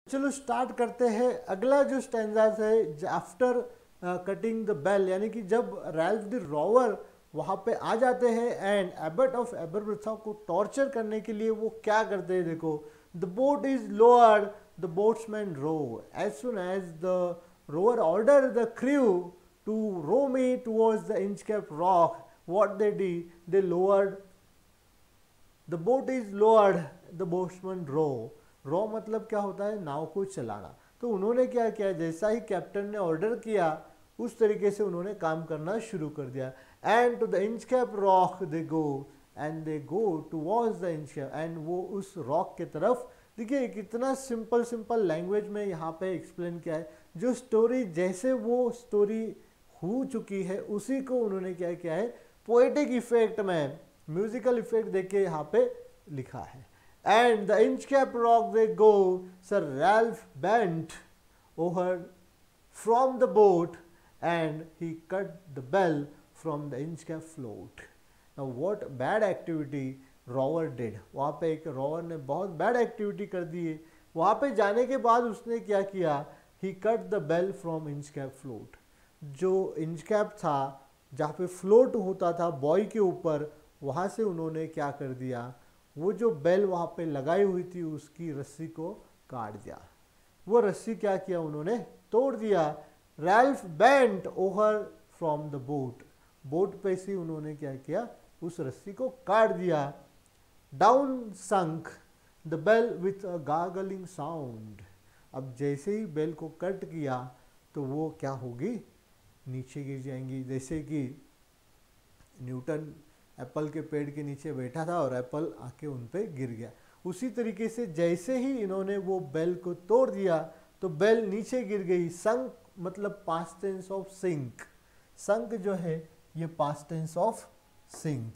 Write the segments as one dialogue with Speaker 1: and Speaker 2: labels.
Speaker 1: चलो स्टार्ट करते हैं। अगला जो स्टैंजास है, आफ्टर कटिंग द बेल, यानी कि जब रैल्फ द रोवर वहाँ पे आ जाते हैं एंड एबट ऑफ एबरब्रथा को टॉर्चर करने के लिए वो क्या करते हैं, देखो, the boat is lowered, the boatsman row, as soon as the rover order the crew to row me towards the Inchcape Rock, what they the, they lowered the boat is lowered, the boatsman row मतलब क्या होता है, नाव को चलाना। तो उन्होंने क्या किया, जैसा ही कैप्टन ने ऑर्डर किया उस तरीके से उन्होंने काम करना शुरू कर दिया। And to the Inchcape Rock they go, and they go towards the Inchcape, and वो उस रॉक के तरफ। देखिए कितना सिंपल सिंपल लैंग्वेज में यहाँ पे एक्सप्लेन किया है। जो स्टोरी जैसे वो स्टोरी हो चुकी है उसी को उन्होंने क्या किया है, पोएटिक इफेक्ट में म्यूजिकल इफेक्ट देके यहाँ पे लिखा है। And the Inchcape Rock they go, Sir Ralph bent over from the boat and he cut the bell from the Inchcape float. Now what bad activity Rover did, वहाँ पे एक rover ने बहुत बैड एक्टिविटी कर दी है। वहाँ पे जाने के बाद उसने क्या किया, he cut the bell from Inchcape float. जो इंचकैप था जहाँ पे फ्लोट होता था बॉय के ऊपर, वहाँ से उन्होंने क्या कर दिया, वो जो बेल वहाँ पे लगाई हुई थी उसकी रस्सी को काट दिया। वो रस्सी क्या किया, उन्होंने तोड़ दिया। Ralph bent over from the boat, boat पे से उन्होंने क्या किया, उस रस्सी को काट दिया। Down sunk the bell with a gargling sound, अब जैसे ही बेल को कट किया तो वो क्या होगी, नीचे गिर जाएंगी। जैसे कि न्यूटन एप्पल के पेड़ के नीचे बैठा था और एप्पल आके उन पे गिर गया, उसी तरीके से जैसे ही इन्होंने वो बेल को तोड़ दिया तो बेल नीचे गिर गई। संक मतलब past tense of sink, sunk जो है ये past tense of sink.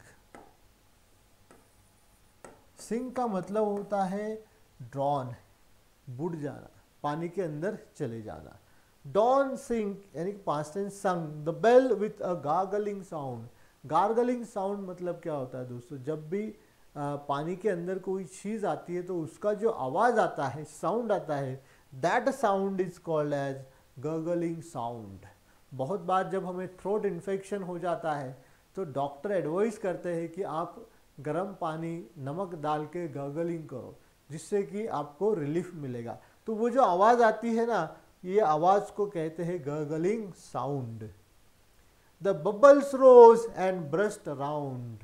Speaker 1: Sink का मतलब होता है ड्रॉन, बुड़ जाना, पानी के अंदर चले जाना। डॉन सिंक यानी past tense sunk the bell with a gargling sound. Gargling sound मतलब क्या होता है दोस्तों, जब भी पानी के अंदर कोई चीज़ आती है तो उसका जो आवाज़ आता है, साउंड आता है, that sound is called as gargling sound. बहुत बार जब हमें थ्रोट इन्फेक्शन हो जाता है तो डॉक्टर एडवाइस करते हैं कि आप गर्म पानी नमक डाल के गर्गलिंग करो, जिससे कि आपको रिलीफ मिलेगा। तो वो जो आवाज़ आती है ना, ये आवाज़ को कहते हैं gargling sound. The bubbles rose and burst around,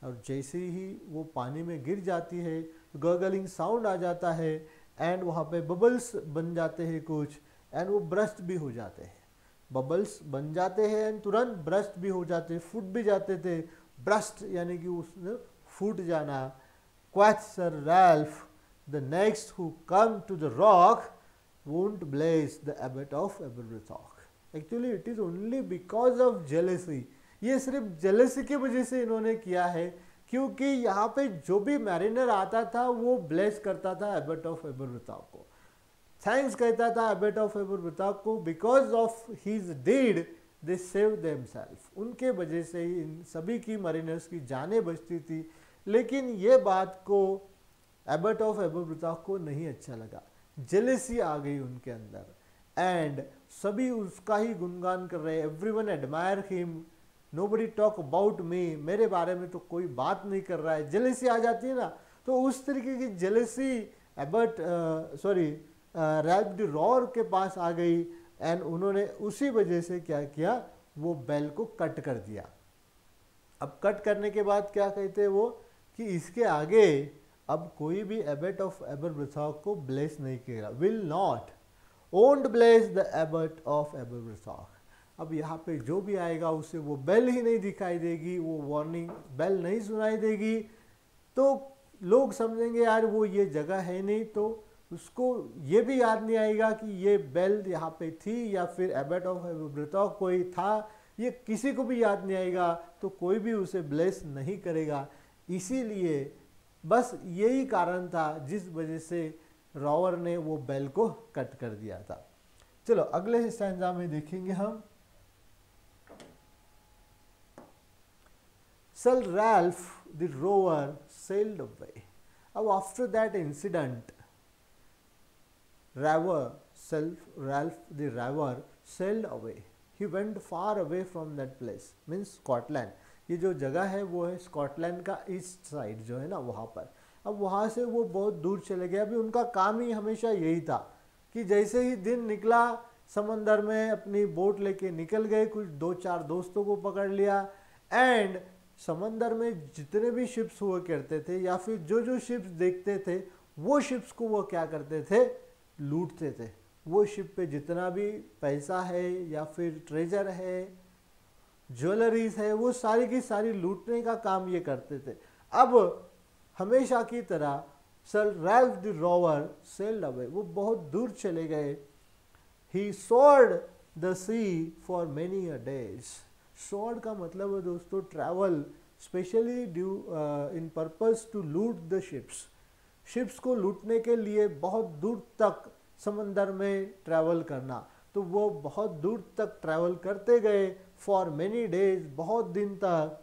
Speaker 1: और जैसे ही वो पानी में गिर जाती है तो गर्गलिंग साउंड आ जाता है एंड वहाँ पे बबल्स बन जाते हैं कुछ, एंड वो ब्रस्ट भी हो जाते हैं। बबल्स बन जाते हैं एंड तुरंत ब्रस्ट भी हो जाते हैं, फूट भी जाते थे। ब्रस्ट यानी कि उसने फूट जाना। Quoth Sir Ralph the next who come to the rock won't bless the abbot of Aberbrothok. Actually it is only because of jealousy, ये सिर्फ जेलेसी की वजह से इन्होंने किया है, क्योंकि यहाँ पे जो भी मैरिनर आता था वो ब्लेस करता था एबट ऑफ एबरब्रथॉक को, थैंक्स कहता था एबट ऑफ एबरब्रथॉक को, because of his deed they save themselves. उनके वजह से ही इन सभी की मरीनर्स की जानें बचती थी। लेकिन ये बात को एबट ऑफ एबरब्रथॉक को नहीं अच्छा लगा, जेलेसी आ गई उनके अंदर एंड सभी उसका ही गुणगान कर रहे हैं। Everyone admire him, nobody talk about me, मेरे बारे में तो कोई बात नहीं कर रहा है। जेलेसी आ जाती है ना, तो उस तरीके की jealousy Abbott Ralph the roar के पास आ गई एंड उन्होंने उसी वजह से क्या किया, वो बेल को कट कर दिया। अब कट करने के बाद क्या कहते हैं वो, कि इसके आगे अब कोई भी एबट ऑफ एबरब्रथॉक को ब्लेस नहीं करेगा, will not won't bless the abbot of Aberbrothok. अब यहाँ पे जो भी आएगा उसे वो बेल ही नहीं दिखाई देगी, वो वार्निंग बेल नहीं सुनाई देगी, तो लोग समझेंगे यार वो ये जगह है नहीं, तो उसको ये भी याद नहीं आएगा कि ये बेल यहाँ पे थी या फिर एबट ऑफ एबरब्रथॉक कोई था, ये किसी को भी याद नहीं आएगा, तो कोई भी उसे ब्लेस नहीं करेगा। इसीलिए बस यही कारण था जिस वजह से रॉवर ने वो बेल को कट कर दिया था। चलो अगले स्टैंजा में देखेंगे हम। Sir Ralph the rower sailed away. अब after that incident, Ralph the Raver sailed away. He went far away from that place, means Scotland. ये जो जगह है वो है स्कॉटलैंड का ईस्ट साइड जो है ना वहाँ पर. अब वहाँ से वो बहुत दूर चले गए. अभी उनका काम ही हमेशा यही था कि जैसे ही दिन निकला समंदर में अपनी बोट लेके निकल गए, कुछ 2-4 दोस्तों को पकड़ लिया एंड समंदर में जितने भी शिप्स हुआ करते थे या फिर जो जो शिप्स देखते थे वो शिप्स को वो क्या करते थे, लूटते थे. वो शिप पे जितना भी पैसा है या फिर ट्रेजर है, ज्वेलरीज है, वो सारी की सारी लूटने का काम ये करते थे. अब हमेशा की तरह Sir Ralph the Rover sailed away. वो बहुत दूर चले गए. He scoured the sea for many a days. Scoured का मतलब है दोस्तों travel, specially due in purpose to loot the ships. Ships को लूटने के लिए बहुत दूर तक समंदर में ट्रैवल करना. तो वो बहुत दूर तक ट्रैवल करते गए फॉर मेनी डेज, बहुत दिन तक.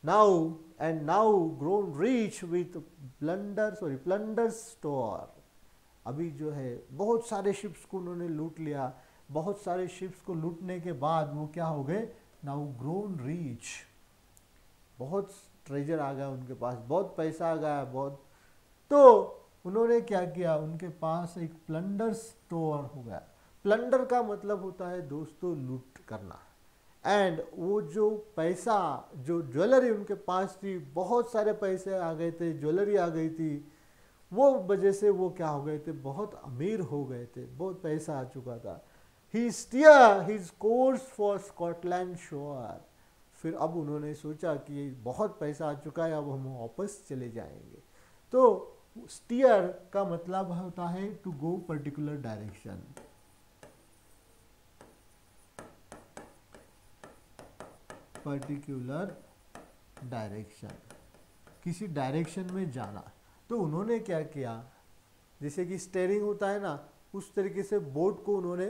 Speaker 1: Now grown rich with plunder store. अभी जो है बहुत सारे शिप्स को उन्होंने लूट लिया. बहुत सारे शिप्स को लूटने के बाद वो क्या हो गए, नाउ ग्रोन रिच. बहुत ट्रेजर आ गया उनके पास, बहुत पैसा आ गया, बहुत. तो उन्होंने क्या किया, उनके पास एक प्लंडर स्टोर हो गया. प्लंडर का मतलब होता है दोस्तों लूट करना. एंड वो जो पैसा, जो ज्वेलरी उनके पास थी, बहुत सारे पैसे आ गए थे, ज्वेलरी आ गई थी, वो वजह से वो क्या हो गए थे, बहुत अमीर हो गए थे, बहुत पैसा आ चुका था. He steer his course for Scotland shore. फिर अब उन्होंने सोचा कि बहुत पैसा आ चुका है, अब हम वापस चले जाएंगे. तो स्टीयर का मतलब होता है to go particular direction. Particular direction, किसी डायरेक्शन में जाना. तो उन्होंने क्या किया, जैसे कि स्टेयरिंग होता है ना, उस तरीके से बोट को उन्होंने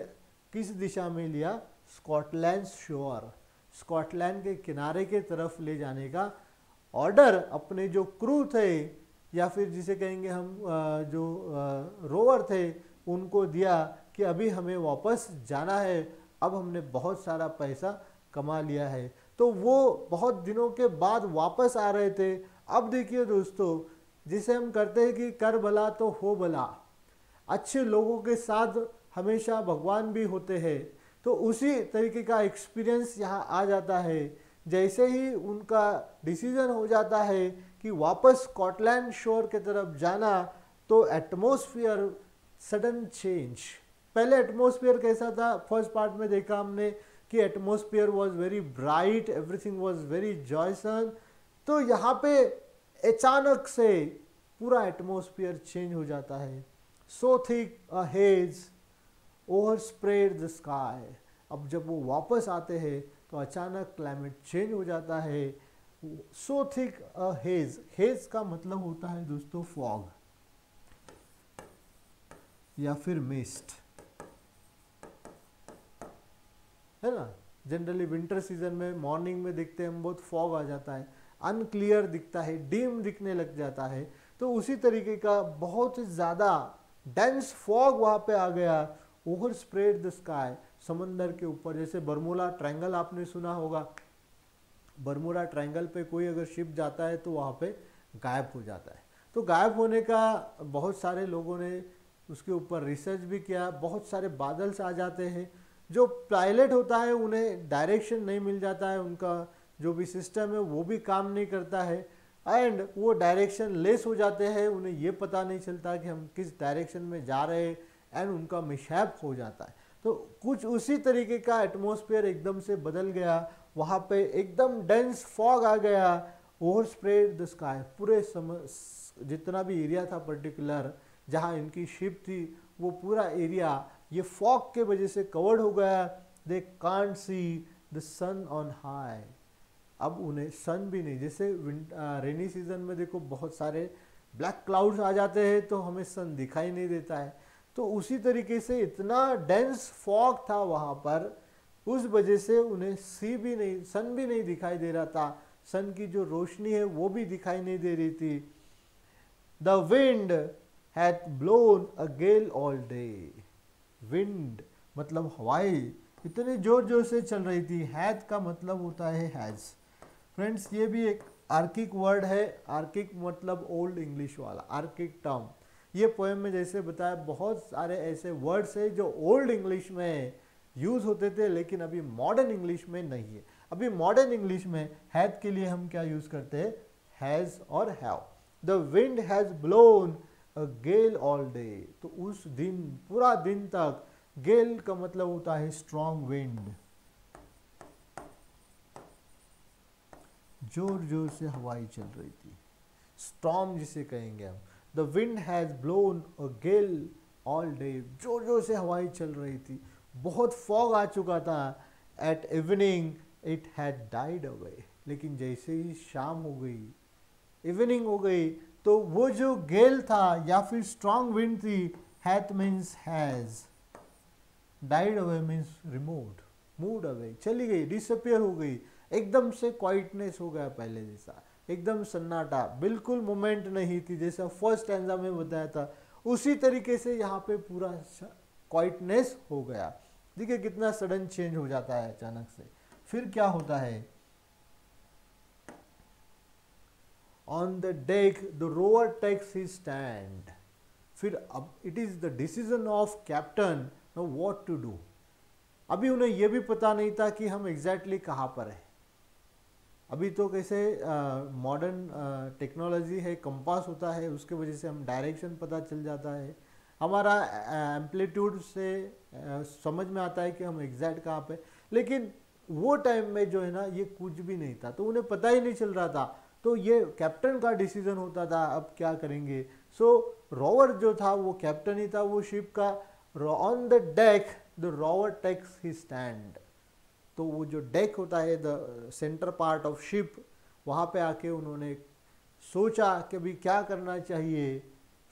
Speaker 1: किस दिशा में लिया, स्कॉटलैंड शोर, स्कॉटलैंड के किनारे के तरफ ले जाने का ऑर्डर अपने जो क्रू थे या फिर जिसे कहेंगे हम जो रोवर थे उनको दिया कि अभी हमें वापस जाना है, अब हमने बहुत सारा पैसा कमा लिया है. तो वो बहुत दिनों के बाद वापस आ रहे थे. अब देखिए दोस्तों, जिसे हम करते हैं कि कर भला तो हो भला, अच्छे लोगों के साथ हमेशा भगवान भी होते हैं. तो उसी तरीके का एक्सपीरियंस यहाँ आ जाता है. जैसे ही उनका डिसीजन हो जाता है कि वापस स्कॉटलैंड शोर के तरफ जाना, तो एटमॉस्फेयर सडन चेंज. पहले एटमॉस्फेयर कैसा था, फर्स्ट पार्ट में देखा हमने कि atmosphere was very bright, everything was very जॉयसन. तो यहाँ पे अचानक से पूरा एटमॉस्फेयर चेंज हो जाता है. So thick a haze overspread the sky. अब जब वो वापस आते हैं तो अचानक क्लाइमेट चेंज हो जाता है. So thick a hedge, hedge का मतलब होता है दोस्तों फॉग या फिर मिस्ट, है ना. जनरली विंटर सीजन में मॉर्निंग में देखते हैं हम, बहुत फॉग आ जाता है, अनक्लियर दिखता है, डिम दिखने लग जाता है. तो उसी तरीके का बहुत ज़्यादा डेंस फॉग वहाँ पे आ गया. ओवर स्प्रेड द स्काई, समंदर के ऊपर. जैसे बर्मुडा ट्रायंगल आपने सुना होगा, बर्मुडा ट्रायंगल पे कोई अगर शिप जाता है तो वहाँ पे गायब हो जाता है. तो गायब होने का बहुत सारे लोगों ने उसके ऊपर रिसर्च भी किया. बहुत सारे बादल्स आ जाते हैं, जो पायलट होता है उन्हें डायरेक्शन नहीं मिल जाता है, उनका जो भी सिस्टम है वो भी काम नहीं करता है एंड वो डायरेक्शन लेस हो जाते हैं. उन्हें ये पता नहीं चलता कि हम किस डायरेक्शन में जा रहे हैं एंड उनका मिसहैप हो जाता है. तो कुछ उसी तरीके का एटमॉस्फेयर एकदम से बदल गया. वहाँ पे एकदम डेंस फॉग आ गया. ओवर स्प्रेड द स्काई, पूरे जितना भी एरिया था पर्टिकुलर जहाँ इनकी शिप थी वो पूरा एरिया ये फॉग के वजह से कवर्ड हो गया. They can't see the sun on high. अब उन्हें सन भी नहीं, जैसे रेनी सीजन में देखो बहुत सारे ब्लैक क्लाउड्स आ जाते हैं तो हमें सन दिखाई नहीं देता है. तो उसी तरीके से इतना डेंस फॉग था वहाँ पर, उस वजह से उन्हें सन भी नहीं दिखाई दे रहा था. सन की जो रोशनी है वो भी दिखाई नहीं दे रही थी. The wind had blown a gale all day. Wind मतलब हवाई इतने जोर जोर से चल रही थी। हैथ का मतलब होता है हैज़। फ्रेंड्स ये भी एक आर्किक वर्ड है। आर्किक मतलब ओल्ड इंग्लिश वाला आर्किक टर्म। ये पोएम में जैसे बताया बहुत सारे ऐसे वर्ड्स है जो ओल्ड इंग्लिश में यूज होते थे लेकिन अभी मॉडर्न इंग्लिश में नहीं है। अभी मॉडर्न इंग्लिश में हैथ के लिए हम क्या यूज करते हैं, हैज और have. The wind has blown a gale all day. तो उस दिन पूरा दिन तक, गेल का मतलब होता है स्ट्रॉन्ग विंड, जोर जोर से हवाई चल रही थी, स्टॉर्म जिसे कहेंगे हम। The wind has blown a gale all day, जोर जोर से हवाई चल रही थी, बहुत फॉग आ चुका था। At evening it had died away, लेकिन जैसे ही शाम हो गई, इवनिंग हो गई, तो वो जो गेल था या फिर स्ट्रॉन्ग विंड थी, hath means has, died away means removed, moved away, चली गई, डिसअपियर हो गई, एकदम से क्वाइटनेस हो गया पहले जैसा, एकदम सन्नाटा, बिल्कुल मोमेंट नहीं थी, जैसा फर्स्ट स्टैंजा में बताया था उसी तरीके से यहाँ पे पूरा क्वाइटनेस हो गया। देखिए कितना सडन चेंज हो जाता है अचानक से। फिर क्या होता है, on the deck the rover takes his stand. फिर अब it is the decision of captain know what to do. अभी उन्हें यह भी पता नहीं था कि हम एग्जैक्टली कहाँ पर है। अभी तो कैसे मॉडर्न टेक्नोलॉजी है, कंपास होता है, उसके वजह से हम डायरेक्शन पता चल जाता है, हमारा एम्पलीट्यूड से समझ में आता है कि हम एग्जैक्ट कहाँ पे। लेकिन वो टाइम में जो है ना ये कुछ भी नहीं था, तो उन्हें पता ही नहीं चल रहा था। तो ये कैप्टन का डिसीजन होता था अब क्या करेंगे। सो रोवर जो था वो कैप्टन ही था वो शिप का। On the deck the rover takes his stand. तो वो जो डेक होता है the centre part of ship, वहाँ पे आके उन्होंने सोचा कि भी क्या करना चाहिए।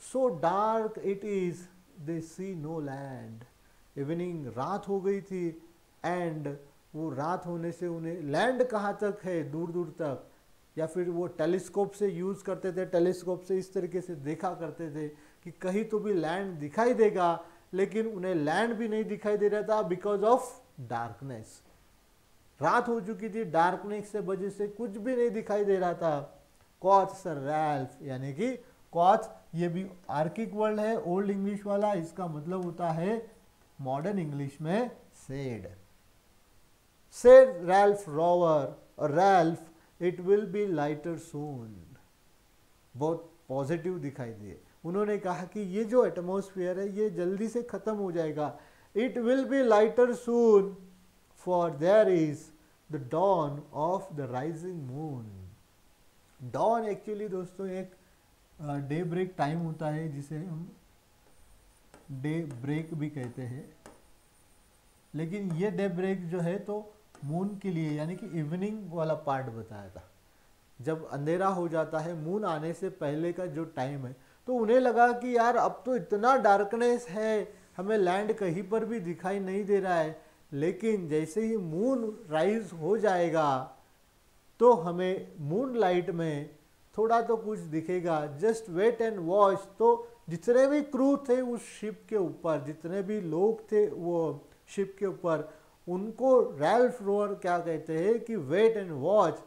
Speaker 1: So dark it is they see no land. Evening, रात हो गई थी, एंड वो रात होने से उन्हें लैंड कहाँ तक है, दूर दूर तक, या फिर वो टेलीस्कोप से यूज़ करते थे, टेलीस्कोप से इस तरीके से देखा करते थे कि कहीं तो भी लैंड दिखाई देगा, लेकिन उन्हें लैंड भी नहीं दिखाई दे रहा था बिकॉज ऑफ डार्कनेस। रात हो चुकी थी, डार्कनेस से वजह से कुछ भी नहीं दिखाई दे रहा था। कॉथ सर रैल्फ, यानी कि कॉथ ये भी आर्किक वर्ड है, ओल्ड इंग्लिश वाला, इसका मतलब होता है मॉडर्न इंग्लिश में सेड। सेड रैल्फ रोवर, और Ralph it will be lighter soon. बहुत पॉजिटिव दिखाई दिए। उन्होंने कहा कि ये जो एटमॉस्फेयर है ये जल्दी से खत्म हो जाएगा। It will be lighter soon for there is the dawn of the rising moon. Dawn actually दोस्तों एक डे ब्रेक टाइम होता है जिसे हम डे ब्रेक भी कहते हैं, लेकिन ये डे ब्रेक जो है तो मून के लिए, यानी कि इवनिंग वाला पार्ट बताया था। जब अंधेरा हो जाता है, मून आने से पहले का जो टाइम है, तो उन्हें लगा कि यार अब तो इतना डार्कनेस है, हमें लैंड कहीं पर भी दिखाई नहीं दे रहा है। लेकिन जैसे ही मून राइज हो जाएगा तो हमें मून लाइट में थोड़ा तो कुछ दिखेगा। Just wait and watch. तो जितने भी क्रू थे उस शिप के ऊपर, जितने भी लोग थे वो शिप के ऊपर, उनको रैल्फ रोवर क्या कहते हैं कि wait and watch,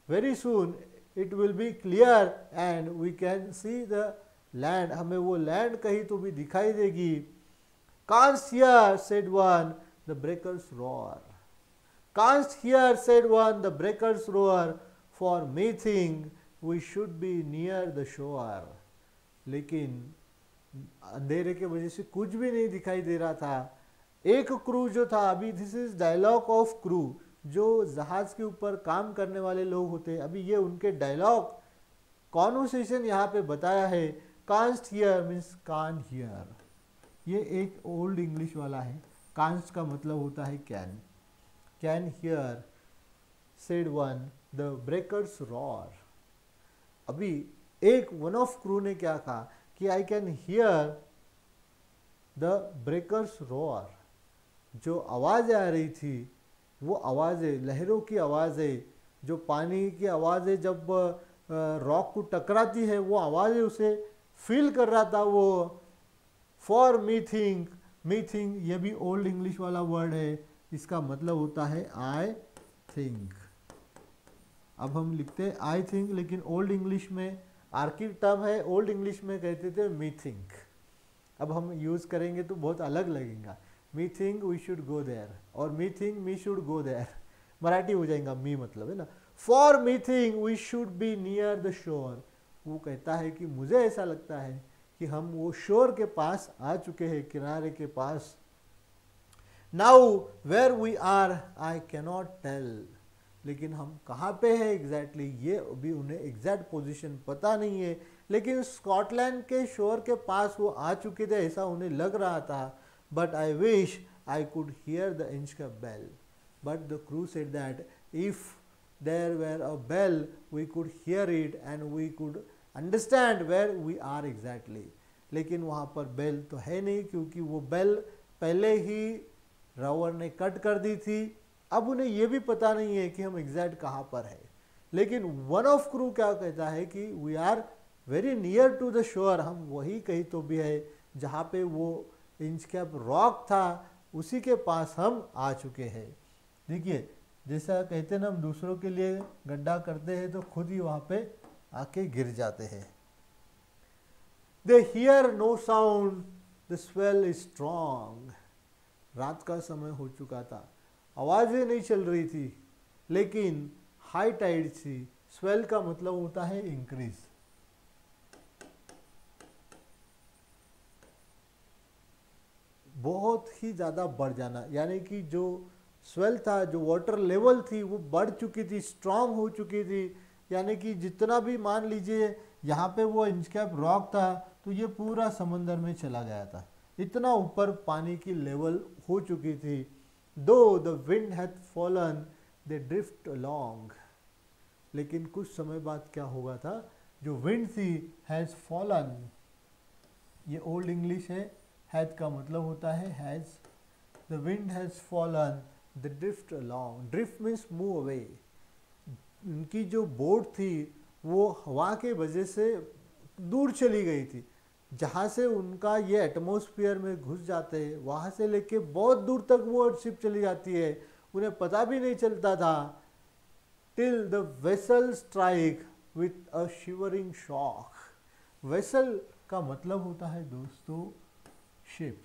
Speaker 1: very soon it will be clear and we can see the land. हमें वो लैंड कहीं तो भी दिखाई देगी। Canst hear, said one, the breakers roar. Canst hear, said one, the breakers roar, for me think we should be near the shore. लेकिन अंधेरे के वजह से कुछ भी नहीं दिखाई दे रहा था। एक क्रू जो था, अभी this is dialogue of crew, जो जहाज के ऊपर काम करने वाले लोग होते हैं, अभी ये उनके डायलॉग कॉन्वर्सेशन यहाँ पे बताया है। Can't hear means can hear, ये एक ओल्ड इंग्लिश वाला है। कांस्ट का मतलब होता है can. Can hear said one the breakers roar. अभी एक वन ऑफ क्रू ने क्या कहा कि I can hear the breakers roar. जो आवाज़ें आ रही थी वो आवाज़ें, लहरों की आवाज़ें, जो पानी की आवाज़ें जब रॉक को टकराती है वो आवाज़ें उसे फील कर रहा था वो। For me think me think ये भी ओल्ड इंग्लिश वाला वर्ड है, इसका मतलब होता है आई थिंक। अब हम लिखते हैं आई थिंक, लेकिन ओल्ड इंग्लिश में आर्किव टर्म है, ओल्ड इंग्लिश में कहते थे मी थिंक। अब हम यूज़ करेंगे तो बहुत अलग लगेगा, me think we should go there और me think me should go there, Marathi हो जाएगा मी मतलब, है ना। For me think we should be near the shore, वो कहता है कि मुझे ऐसा लगता है कि हम वो शोर के पास आ चुके हैं, किनारे के पास। Now where we are I cannot tell, लेकिन हम कहाँ पे हैं एग्जैक्टली ये अभी उन्हें एग्जैक्ट पोजीशन पता नहीं है, लेकिन स्कॉटलैंड के शोर के पास वो आ चुके थे ऐसा उन्हें लग रहा था। But I wish I could hear the Inchcape bell, but the crew said that if there were a bell we could hear it and we could understand where we are exactly. लेकिन वहाँ पर bell तो है नहीं, क्योंकि वो bell पहले ही रावर ने कट कर दी थी। अब उन्हें ये भी पता नहीं है कि हम एग्जैक्ट कहाँ पर है। लेकिन वन ऑफ क्रू क्या कहता है कि we are very near to the shore, हम वही कहीं तो भी है जहाँ पे वो इंचकैप रॉक था, उसी के पास हम आ चुके हैं। देखिए जैसा कहते हैं ना, हम दूसरों के लिए गड्ढा करते हैं तो खुद ही वहाँ पे आके गिर जाते हैं। They hear no sound the swell is strong, रात का समय हो चुका था, आवाज़ें नहीं चल रही थी, लेकिन हाई टाइड थी। स्वेल का मतलब होता है इंक्रीज, बहुत ही ज़्यादा बढ़ जाना, यानी कि जो स्वेल था, जो वाटर लेवल थी वो बढ़ चुकी थी, स्ट्रांग हो चुकी थी। यानी कि जितना भी मान लीजिए यहाँ पे वो इंचकैप रॉक था तो ये पूरा समंदर में चला गया था, इतना ऊपर पानी की लेवल हो चुकी थी। दो the wind hath fallen they drift along, लेकिन कुछ समय बाद क्या होगा था, जो विंड थी हैज़ फॉलन, ये ओल्ड इंग्लिश है, हैथ का मतलब होता है has, the wind has fallen the drift along, drift means move away. उनकी जो बोट थी वो हवा के वजह से दूर चली गई थी, जहाँ से उनका ये एटमॉस्फेयर में घुस जाते हैं वहाँ से लेके बहुत दूर तक वो शिप चली जाती है, उन्हें पता भी नहीं चलता था। Till the vessel strike with a shivering shock, vessel का मतलब होता है दोस्तों शिप,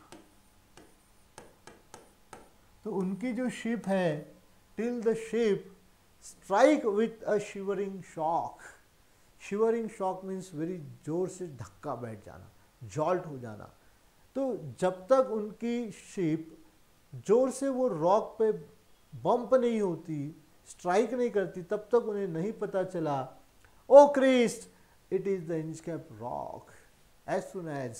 Speaker 1: तो उनकी जो शिप है, till the ship strike with a shivering shock, shivering shock means very जोर से धक्का बैठ जाना, जॉल्ट हो जाना। तो जब तक उनकी शिप जोर से वो रॉक पे बम्प नहीं होती, स्ट्राइक नहीं करती, तब तक उन्हें नहीं पता चला O Christ it is the Inchcape Rock. As soon as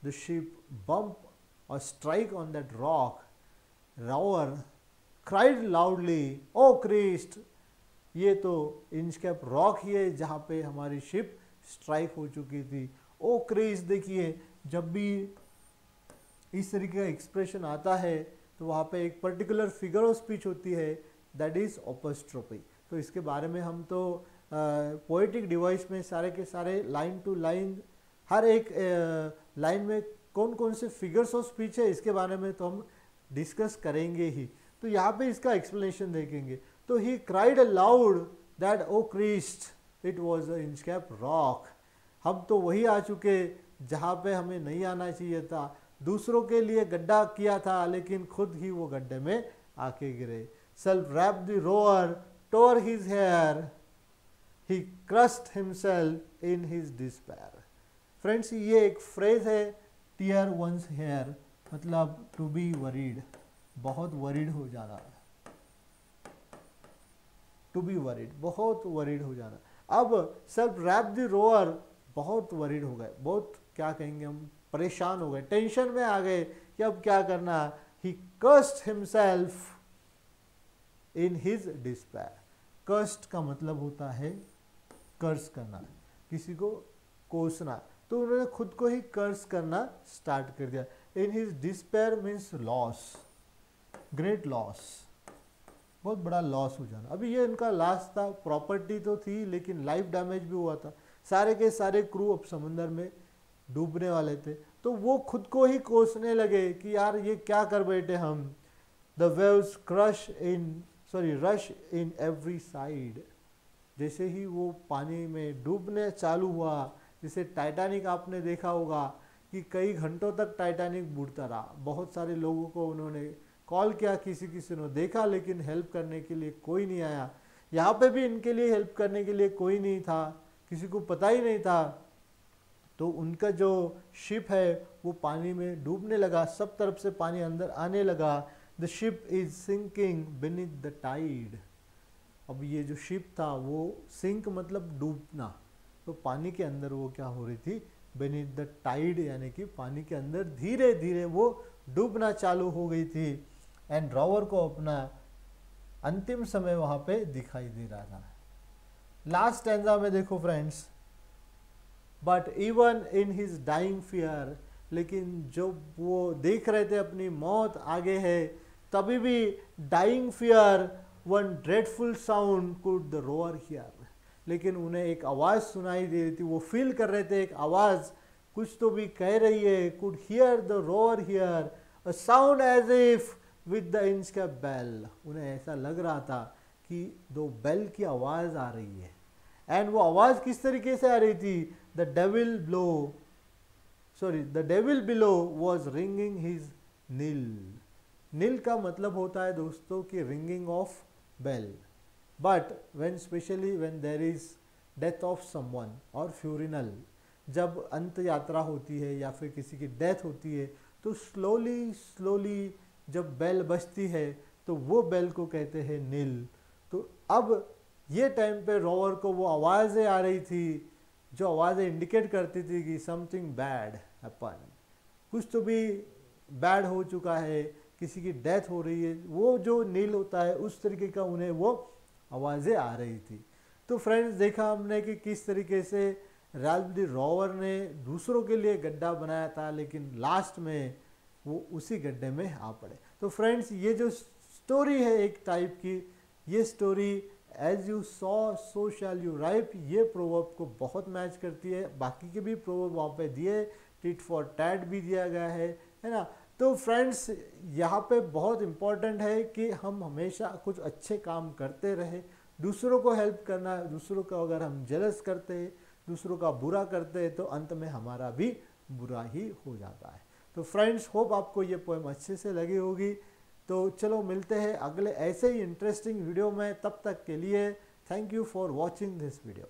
Speaker 1: the ship bump और strike on that rock, Rover cried loudly O Christ, ये तो इंचकैप रॉक ही है जहाँ पे हमारी शिप स्ट्राइक हो चुकी थी। ओ क्रिस्ट, देखिए जब भी इस तरीके का एक्सप्रेशन आता है तो वहाँ पे एक पर्टिकुलर फिगर ऑफ स्पीच होती है, दैट इज ऑपोस्ट्रोफी। तो इसके बारे में हम तो पोएटिक डिवाइस में सारे के सारे लाइन टू लाइन, हर एक लाइन में कौन कौन से फिगर्स ऑफ स्पीच है इसके बारे में तो हम डिस्कस करेंगे ही। तो यहाँ पे इसका एक्सप्लेनेशन देखेंगे। तो he cried aloud that O Christ it was a Inchcape Rock, हम तो वही आ चुके जहाँ पे हमें नहीं आना चाहिए था, दूसरों के लिए गड्ढा किया था लेकिन खुद ही वो गड्ढे में आके गिरे। Self Ralph the Rover tore his hair, he cursed himself in his despair. Friends, ये एक फ्रेज है, टीयर वंस हेयर, मतलब टू बी वरीड, बहुत वरीड हो जाना, टू बी वरीड, बहुत वरीड हो जाना। अब सेल्फ रैप द रोअर, बहुत वरीड हो गए, बहुत क्या कहेंगे हम, परेशान हो गए, टेंशन में आ गए कि अब क्या करना। He cursed himself in his despair, cursed का मतलब होता है कर्स करना, किसी को कोसना, तो उन्होंने खुद को ही कर्स करना स्टार्ट कर दिया। इन his despair means loss, great loss, बहुत बड़ा लॉस हो जाना। अभी ये इनका लॉस था, प्रॉपर्टी तो थी लेकिन लाइफ डैमेज भी हुआ था, सारे के सारे क्रू अब समुंदर में डूबने वाले थे। तो वो खुद को ही कोसने लगे कि यार ये क्या कर बैठे हम। The waves rush in every side. जैसे ही वो पानी में डूबने चालू हुआ, जैसे टाइटैनिक आपने देखा होगा कि कई घंटों तक टाइटैनिक बुड़ता रहा, बहुत सारे लोगों को उन्होंने कॉल किया, किसी ने देखा, लेकिन हेल्प करने के लिए कोई नहीं आया। यहाँ पे भी इनके लिए हेल्प करने के लिए कोई नहीं था, किसी को पता ही नहीं था। तो उनका जो शिप है वो पानी में डूबने लगा, सब तरफ से पानी अंदर आने लगा। The ship is sinking beneath the tide. अब ये जो शिप था वो सिंक मतलब डूबना, तो पानी के अंदर वो क्या हो रही थी, बीनीथ द टाइड, यानी कि पानी के अंदर धीरे धीरे वो डूबना चालू हो गई थी। एंड रॉवर को अपना अंतिम समय वहां पे दिखाई दे रहा था। लास्ट स्टैंजा में देखो friends, but even in his dying fear, लेकिन जब वो देख रहे थे अपनी मौत आगे है, तभी भी dying fear one dreadful sound could the Rover hear, लेकिन उन्हें एक आवाज़ सुनाई दे रही थी, वो फील कर रहे थे एक आवाज़ कुछ तो भी कह रही है। Could hear the Rover hear a sound as if with the Inchcape bell. उन्हें ऐसा लग रहा था कि दो बेल की आवाज़ आ रही है। एंड वो आवाज़ किस तरीके से आ रही थी, the devil below was ringing his knell. Knell का मतलब होता है दोस्तों कि ringing of bell, but specially when there is death of someone और फ्यूरिनल, जब अंत यात्रा होती है या फिर किसी की डेथ होती है, तो स्लोली जब बेल बजती है तो वो बेल को कहते हैं नील। तो अब ये टाइम पे रॉवर को वो आवाज़ें आ रही थी, जो आवाज़ें इंडिकेट करती थी कि समथिंग बैड हैपन, कुछ तो भी बैड हो चुका है, किसी की डेथ हो रही है। वो जो नील होता है उस तरीके का उन्हें वो आवाज़ें आ रही थी। तो फ्रेंड्स देखा हमने कि किस तरीके से रैल्फ द रॉवर ने दूसरों के लिए गड्ढा बनाया था, लेकिन लास्ट में वो उसी गड्ढे में आ पड़े। तो फ्रेंड्स ये जो स्टोरी है एक टाइप की, ये story as you sow so shall you reap, ये प्रोवर्ब को बहुत मैच करती है। बाकी के भी प्रोवर्ब वहाँ पे दिए, टिट फॉर टैट भी दिया गया है ना। तो फ्रेंड्स यहाँ पे बहुत इम्पॉर्टेंट है कि हम हमेशा कुछ अच्छे काम करते रहे, दूसरों को हेल्प करना। दूसरों का अगर हम जेलस करते हैं, दूसरों का बुरा करते हैं, तो अंत में हमारा भी बुरा ही हो जाता है। तो फ्रेंड्स होप आपको ये पोएम अच्छे से लगी होगी। तो चलो मिलते हैं अगले ऐसे ही इंटरेस्टिंग वीडियो में, तब तक के लिए thank you for watching this video.